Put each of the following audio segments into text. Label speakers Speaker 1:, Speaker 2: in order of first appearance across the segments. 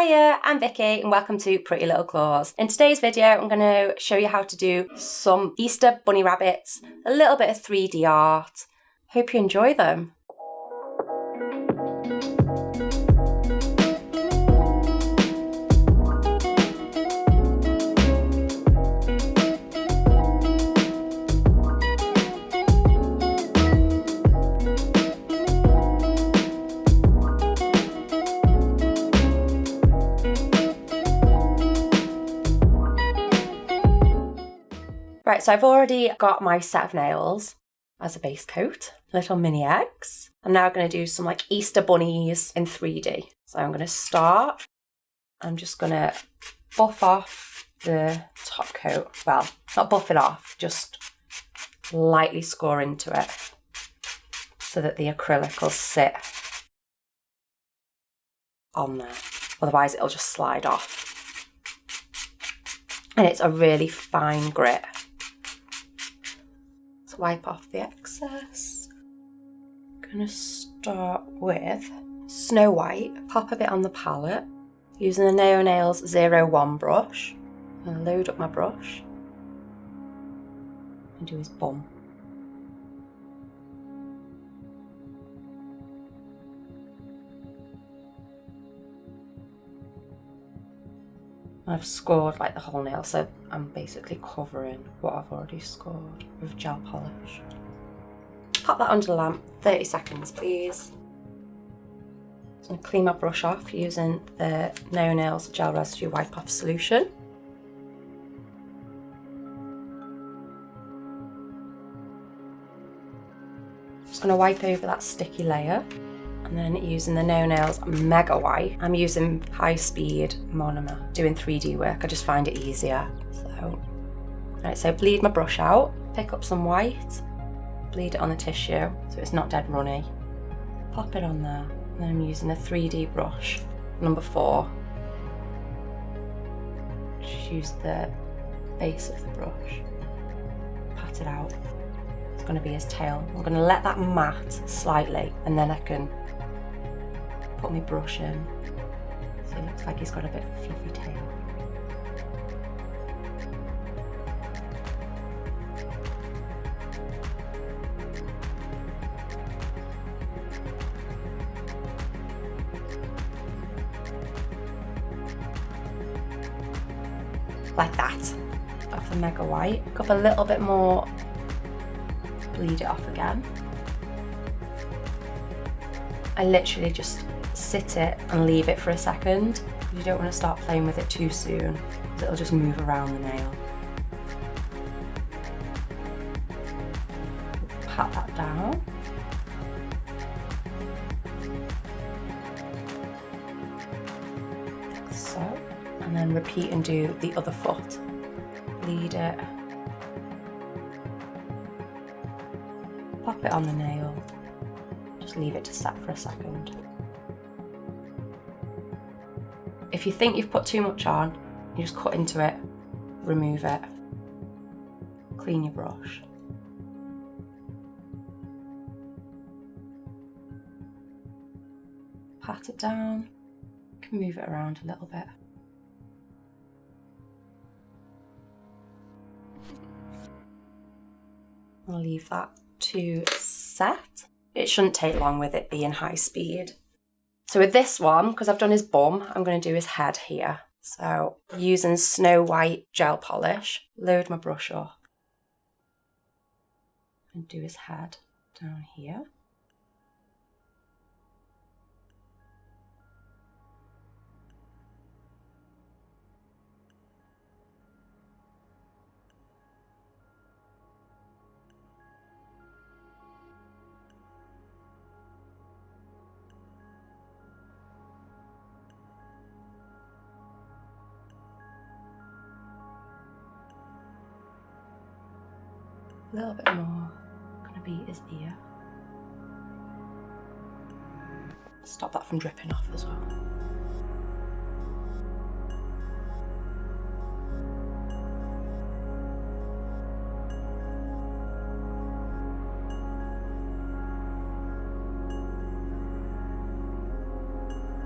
Speaker 1: Hiya, I'm Vicky and welcome to Pretty Little Claws. In today's video I'm going to show you how to do some Easter bunny rabbits, a little bit of 3D art. Hope you enjoy them. Right, so I've already got my set of nails as a base coat, little mini eggs. I'm now going to do some like Easter bunnies in 3D. So I'm going to start, I'm just going to buff off the top coat. Well, not buff it off, just lightly score into it so that the acrylic will sit on there. Otherwise it'll just slide off. And it's a really fine grit. Wipe off the excess. I'm gonna start with Snow White, pop a bit on the palette using the Nail Nails 01 brush. I'm gonna load up my brush and do his bum. I've scored like the whole nail, so I'm basically covering what I've already scored with gel polish. Pop that under the lamp, 30 seconds please. I'm going to clean my brush off using the Nail Nails Gel Residue Wipe Off Solution. Just going to wipe over that sticky layer. And then using the Nail Nails Mega White, I'm using high speed monomer, doing 3D work. I just find it easier. So bleed my brush out, pick up some white, bleed it on the tissue so it's not dead runny. Pop it on there. And then I'm using a 3D brush, number 4. Just use the base of the brush, pat it out. It's going to be his tail. I'm going to let that mat slightly and then I can put my brush in. So it looks like he's got a bit of a fluffy tail. Like that, off the Mega White. Pick up a little bit more, bleed it off again. I literally just sit it and leave it for a second. You don't want to start playing with it too soon because it'll just move around the nail. Pat that down. Like so. And then repeat and do the other foot. Bleed it. Pop it on the nail. Just leave it to set for a second. If you think you've put too much on, you just cut into it, remove it, clean your brush. Pat it down, you can move it around a little bit. I'll leave that to set. It shouldn't take long with it being high speed. So with this one, because I've done his bum, I'm going to do his head here. So using Snow White gel polish, load my brush up and do his head down here. A little bit more, gonna be his ear. Stop that from dripping off as well.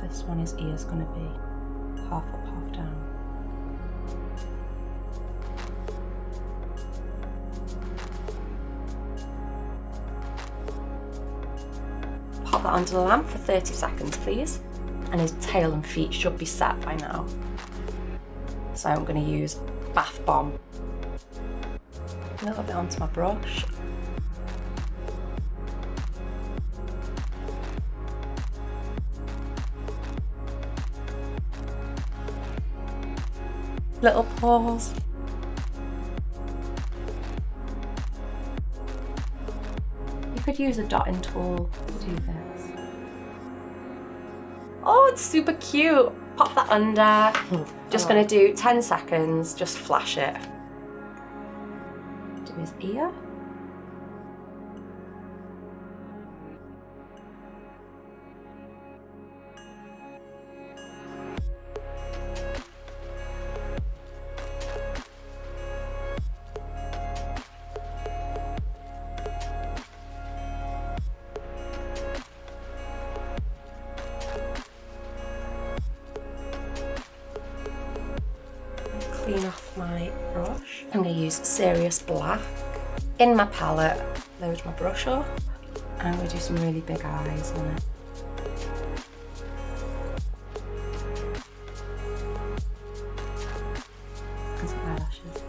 Speaker 1: This one his ear's gonna be. half up, half down. Pop that onto the lamp for 30 seconds, please. And his tail and feet should be set by now. So I'm going to use bath bomb. A little bit onto my brush. Little paws. You could use a dotting tool to do this. Oh, it's super cute. Pop that under. Just gonna do 10 seconds, just flash it. Do his ear. Clean off my brush. I'm going to use Serious Black. In my palette, load my brush up, and I'm going to do some really big eyes on it. And some eyelashes.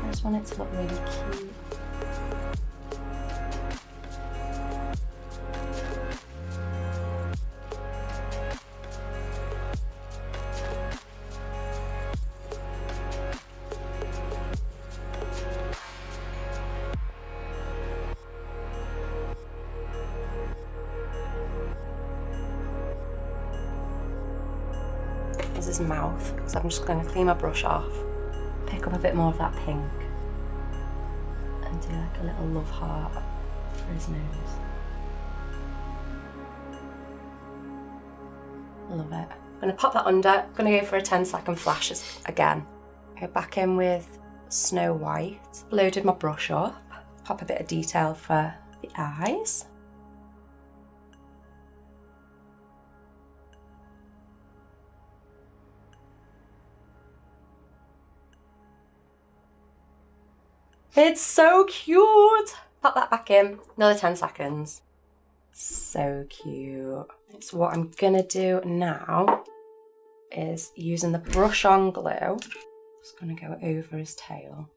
Speaker 1: I just want it to look really cute. Is his mouth, because I'm just going to clean my brush off, pick up a bit more of that pink, and do like a little love heart for his nose. Love it. I'm going to pop that under. I'm going to go for a 10-second flash again. Go back in with Snow White. Loaded my brush up. Pop a bit of detail for the eyes. It's so cute! Pop that back in, another 10 seconds. So cute. So what I'm gonna do now is using the brush on glue, just gonna go over his tail,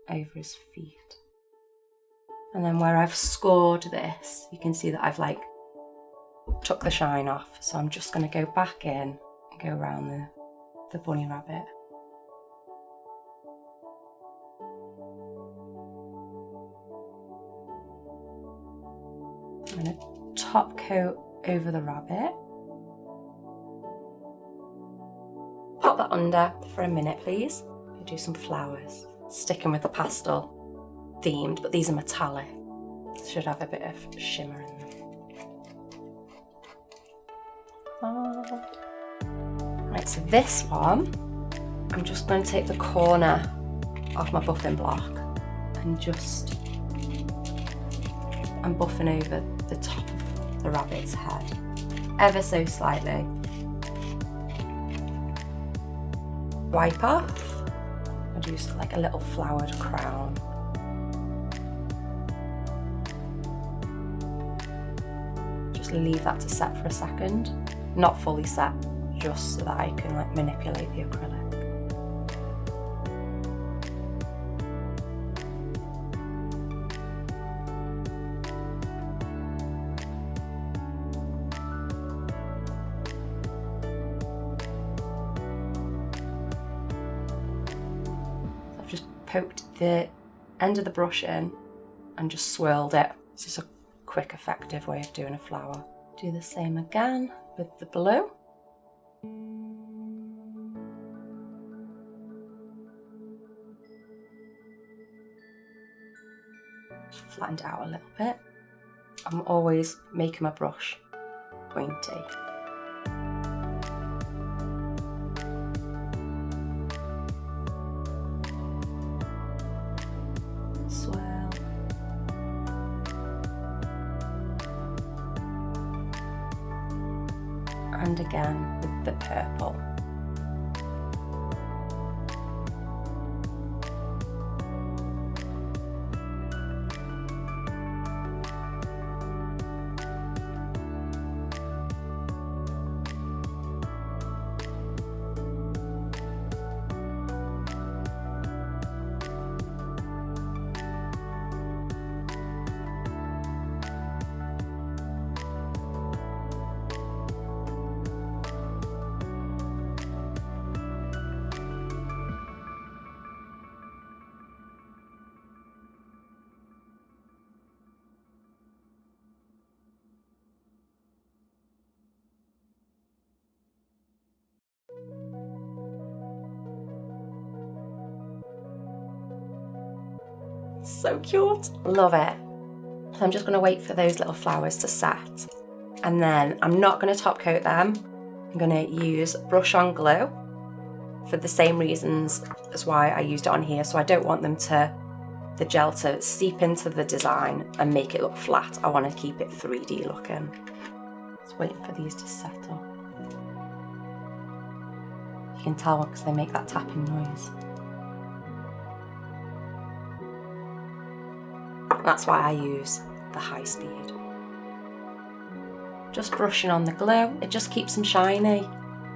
Speaker 1: over his feet. And then where I've scored this, you can see that I've like took the shine off. So I'm just gonna go back in and go around the bunny rabbit. I'm going to top coat over the rabbit. Pop that under for a minute, please. I'll do some flowers. Sticking with the pastel themed, but these are metallic. Should have a bit of shimmer in them. Right, so this one, I'm just going to take the corner of my buffing block and just, I'm buffing over the top of the rabbit's head, ever so slightly. Wipe off, and do like a little flowered crown. Just leave that to set for a second, not fully set, just so that I can like manipulate the acrylic. I've just poked the end of the brush in and just swirled it. It's just a quick, effective way of doing a flower. Do the same again with the blue. Just flattened it out a little bit. I'm always making my brush pointy. Swirl. and again with the purple. So cute. Love it. So I'm just going to wait for those little flowers to set. And then I'm not going to top coat them. I'm going to use brush on glue for the same reasons as why I used it on here. So I don't want the gel to seep into the design and make it look flat. I want to keep it 3D looking. Just waiting for these to settle. You can tell because they make that tapping noise. That's why I use the high speed. Just brushing on the glue, it just keeps them shiny.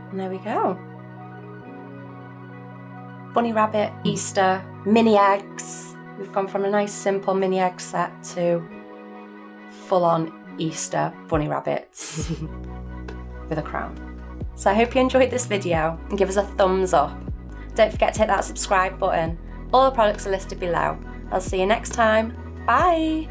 Speaker 1: And there we go. Bunny rabbit, Easter, mini eggs. We've gone from a nice simple mini egg set to full-on Easter bunny rabbits with a crown. So I hope you enjoyed this video and give us a thumbs up. Don't forget to hit that subscribe button. All the products are listed below. I'll see you next time. Bye!